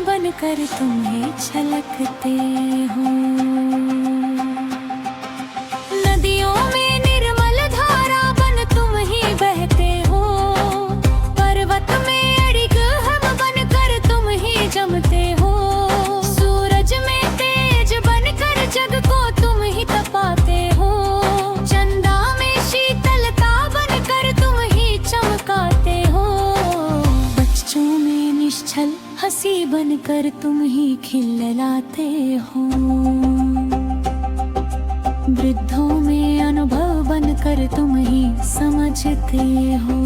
बनकर तुम्हें छलकते हो। नदियों में निर्मल धारा बन तुम ही बहते हो। पर्वत में अड़िग हम बनकर तुम ही जमते हो। सूरज में तेज बनकर जग को तुम ही तपाते हो। चंदा में शीतलता बनकर तुम ही चमकाते हो। बच्चों में निश्चल हंसी बनकर तुम ही खिललाते हो। वृद्धों में अनुभव बनकर तुम ही समझते हो।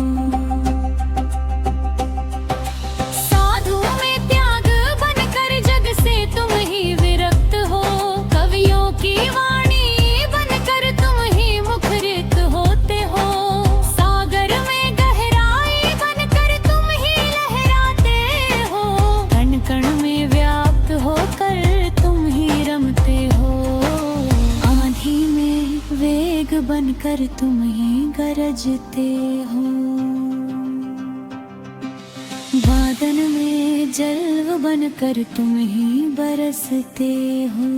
साधु में त्याग बनकर जग से तुम ही विरक्त हो। कवियों की वाणी बनकर तुम ही मुखरित होते हो। सागर में गहराई बनकर तुम ही लहराते हो। कण कण में व्याप्त होकर तुम ही रमते हो। आंधी में वेग बनकर तुम ही गरजते हो। बादल में जल बनकर तुम ही बरसते हो।